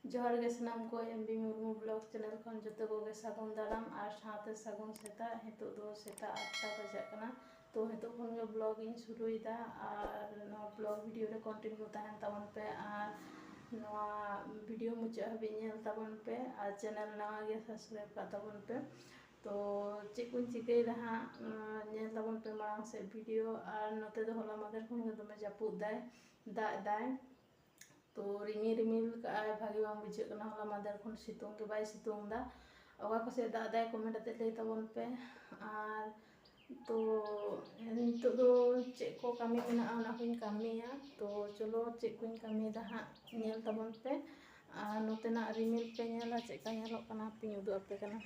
जोहार गे सानाम को MB Murmu blog channel खन जोते को गे सागुन दाराम और साथे सागुन सेता हितो दो सेता 8टा बजाक कना तो हितो खन गे ब्लॉग इन शुरुइदा और नवा ब्लॉग वीडियो रे कंटिन्यू तहन ताबन पे और नवा वीडियो मुचा हबि नेल ताबन पे और चैनल नवा गे सब्सक्राइब का ताबन पे तो चेक को चिकई रहा नेल ताबन पे मांग से वीडियो और नते दो होला मादर खन गे दमे जापुद दाय दाग दाय तो रिमिल रिमिल का भागी बांग बुझे कना होला मादर खन सितुंग के बाय सितुंग दा ओका को से दाग दाय कमेंट आते लई ताबन पे और तो नितो दो चेक को कमी मेना ओना कोइन कमिया तो चलो चेक कोइन कमी दा हा नेल ताबन पे और नोतेना रिमिल पे नेला चेक का नेलो कना पे उदु आपे कना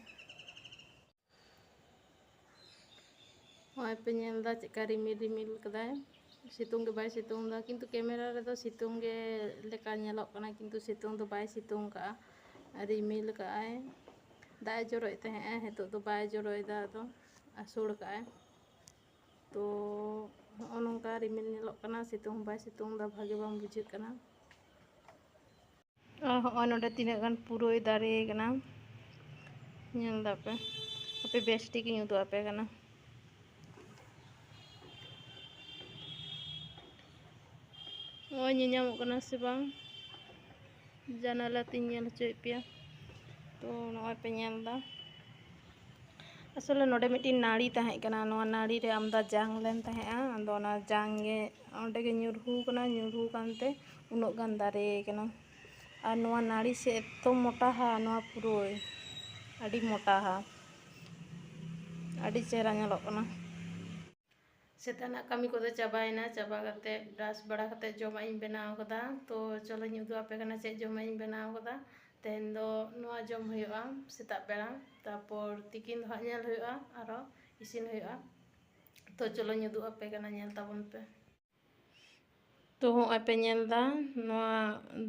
पे नेल दा चेक का रिमिल रिमिल कदाय सितुंग के बाय सितुंग दा किंतु कैमरा रे दो सितुंग के लेका नेलोक कना किंतु सितुंग दो बाय सितुंग का रिमिल का आय दाय जरोय तहे हेतो दो बाय जरोय दा दो आसुड़ का आय तो नोंका रिमिल नेलोक कना सितुंग बाय सितुंग दा भागे बांग बुझे कना हय नोडे तिना गान पुरोय दारे कना नेल दा पे अपे बेस्टी की उदु आपे कना ओय ᱧᱮᱧᱟᱢᱚᱜ ᱠᱟᱱᱟ ᱥᱮ ᱵᱟᱝ ᱡᱟᱱᱟᱞᱟ ᱛᱤᱧ ᱧᱮᱞ ᱦᱚᱪᱚᱭᱮᱫ ᱯᱮᱭᱟ तो नॉय पे नेलदा असले नोडे मिट्टी नाड़ी तहे कना नोआ नाड़ी रे आमदा जांग लेन तहे आदो ना जांग गे ओंडे गे ᱧᱩᱨᱦᱩ कानते उनोग गान दारे कना और नोआ नाड़ी से एतो मोटा हा नोआ पुरोय अड़ी मोटा हा अड़ी चेहरा नेलोग कना सेताना कमी को चाबायना चाबा करते ब्रश बड़ा करते जमा इन बनाव कदा तो चलो उदु आपे कना चे जमा इन बनाव कदा तेन दो नोआ जम हुआ सेता बेड़ा तारपर तिकिन दो नेल हुआ आरो इसिन हुआ तो चलो उदु आपे कना नेल ताबन पे तो हय पे नेलदा नोआ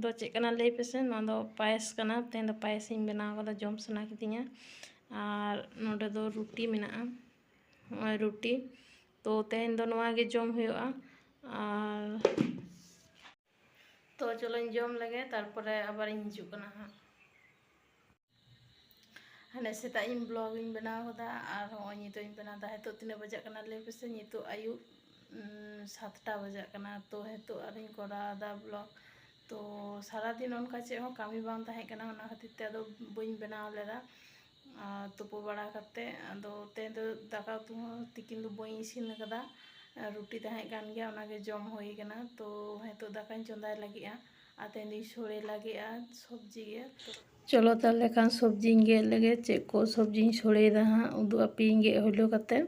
दो चे कना लई पेसे नोआ दो पायस कना तेन दो पायस इन बनाव कदा जम सना किदिया और नोडे दो रोटी मेना हय रोटी तो तेन दो नोआ गे जम हुआ और तो चलो जम लगे तारपरे आबार इन हिजु कना हा हाने सेता इन ब्लॉग इन बनाव कदा और हय नितो इन बनादा हेतो तिना बजा कना ले पेसे नितो आयु 7टा बजा कना तो हेतो आरिन कोरादा ब्लॉग तो सारा दिन उनका चे हो कमी बांग ताहे कना ओना खातिर ते आदो बइन बनाव लेदा तुपो बड़ा करते आदो ते दो दाका उतु तिकिन दो बइन इसिन कदा रोटी ताहे कान गया ओनागे जम होई कना तो हेतो दाकाñ चंदाय लागिया आते दी सोड़े लागिया सब्जी गे चलो ताले खान सब्जी गे लगे चेक को सब्जी सोड़े दा हा उदु आपी गे हलो कते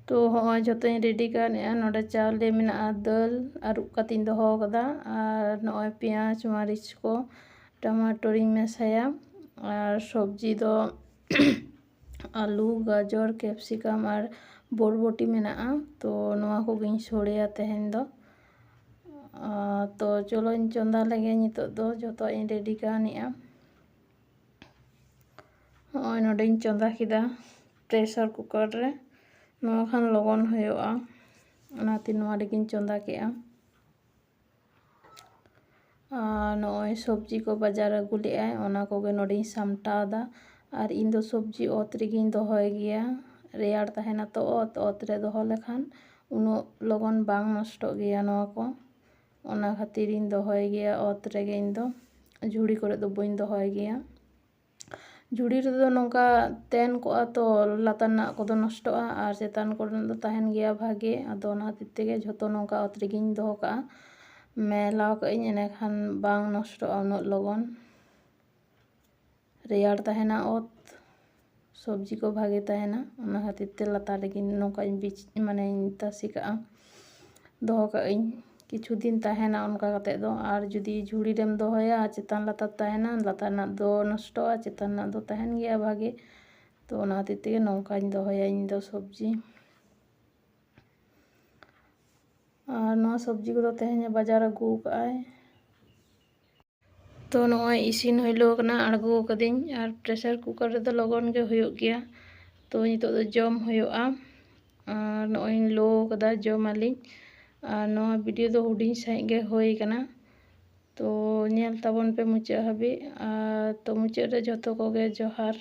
तो हय जतो रेडी काने नोडे चावले मेना दाल आरुब कातिन दोहो कदा और नय पेंयाज मारिच को टमाटर इन मेसाया और सब्जी दो आलू गाजर कैप्सिकम और बरबटी मेना तो नोआ को गिन सोड़ेया तेहेन दो तो चलो इन चंदा लगे नितो दो जतो इन रेडी काने हय नोडे इन चंदा किदा प्रेशर कुकर रे नोआ खान लगन हुआ ओनाते नोआ रेगिन चंदा केआ नय सब्जी को बाजार अगु लेआय ओना कोगे नोडे सामटादा और इन दो सब्जी ओत रेगिन दोहय गया रेयाड़ तहेना तो ओत रे दोहो लेखान उनो लगन बांग नष्ट गया नोआ को ओना खातिर इन दोहय गया ओत रेगे इन दो झुड़ी करे दो बइन दोहय गया झुड़ी रे नौका तेन को तो लाताना को नष्ट और चेतान को तहन गया भागे आदो ना तेगे झतो नौका ओत रेगिन दोहो का মেলাও কাᱜᱼᱟᱹᱧ ᱮᱸᱰᱮᱠᱷᱟᱱ ᱵᱟᱝ ᱱᱚᱥᱴᱚᱜᱼᱟ ᱩᱱᱟᱹᱜ ᱞᱚᱜᱚᱱ, ᱨᱮᱭᱟᱲ ᱛᱟᱦᱮᱱᱟ ᱚᱛ, ᱥᱚᱵᱽᱡᱤ ᱠᱚ ᱵᱷᱟᱜᱮ ᱛᱟᱦᱮᱱᱟ, ᱚᱱᱟ ᱠᱷᱟᱹᱛᱤᱨ ᱛᱮ ᱞᱟᱛᱟᱨ ᱨᱮᱜᱮ ᱱᱚᱝᱠᱟᱧ ᱛᱟᱥᱮ ᱠᱟᱜᱼᱟ, ᱫᱚᱦᱚ ᱠᱟᱜᱼᱟᱹᱧ ᱠᱤᱪᱷᱩ ᱫᱤᱱ ᱛᱟᱦᱮᱱᱟ ᱚᱱᱠᱟ ᱠᱟᱛᱮᱫ ᱫᱚ। ᱟᱨ ᱡᱩᱫᱤ ᱡᱷᱩᱲᱤ ᱨᱮᱢ ᱫᱚᱦᱚᱭᱟ ᱪᱮᱛᱟᱱ ᱞᱟᱛᱟᱨ ᱛᱟᱦᱮᱱᱟ, ᱞᱟᱛᱟᱨ ᱨᱮᱱᱟᱜ ᱫᱚ ᱱᱚᱥᱴᱚᱜᱼᱟ, ᱪᱮᱛᱟᱱ ᱨᱮᱱᱟᱜ ᱫᱚ ᱛᱟᱦᱮᱱ ᱜᱮᱭᱟ ᱵᱷᱟᱜᱮ। তো ᱚᱱᱟ ᱠᱷᱟᱹᱛᱤর থেকে নৌকাᱧ দহয়া ᱤᱧ ᱫᱚ ᱥᱚᱵᱽᱡᱤ। আর ᱱᱚᱣᱟ ᱥᱚᱵᱽᱡᱤ ᱠᱚᱫᱚ ᱛᱮᱦᱮᱧ ᱵᱟᱡᱟᱨ ᱟᱹᱜᱩ ᱠᱟᱜᱼᱟᱭ। তো ᱱᱚᱜᱼᱚᱭ ᱤᱥᱤᱱ ᱦᱩᱭᱞᱳ ᱠᱟᱱᱟ, ᱟᱬᱜᱳ ᱠᱟᱹᱫᱟᱹᱧ, ᱟᱨ ᱯᱨᱮᱥᱟᱨ ᱠᱩᱠᱟᱨ ᱨᱮᱫᱚ ᱞᱚᱜᱚᱱ ᱜᱮ ᱦᱩᱭᱩᱜ ᱜᱮᱭᱟ। তো ᱱᱤᱛᱚᱜ ᱫᱚ ᱡᱚᱢ ᱦᱩᱭᱩᱜᱼᱟ, ᱟᱨ ᱱᱚᱜᱼᱚᱭ ᱤᱧ ᱞᱳ ᱠᱟᱫᱟ, ᱡᱚᱢᱟᱞᱤᱧ। ᱟᱨ ᱱᱚᱣᱟ ᱵᱷᱤᱰᱤᱭᱳ ᱫᱚ ᱦᱩᱰᱤᱧ ᱥᱟᱺᱦᱤᱡ ᱜᱮ ᱦᱩᱭ ᱠᱟᱱᱟ। তো ᱧᱮᱞ ᱛᱟᱵᱚᱱ ᱯᱮ ᱢᱩᱪᱟᱹᱫ ᱦᱟᱹᱵᱤᱡ। ᱛᱚ ᱢᱩᱪᱟᱹᱫ ᱨᱮ ᱡᱷᱚᱛᱚ ᱠᱚᱜᱮ ᱡᱚᱦᱟᱨ।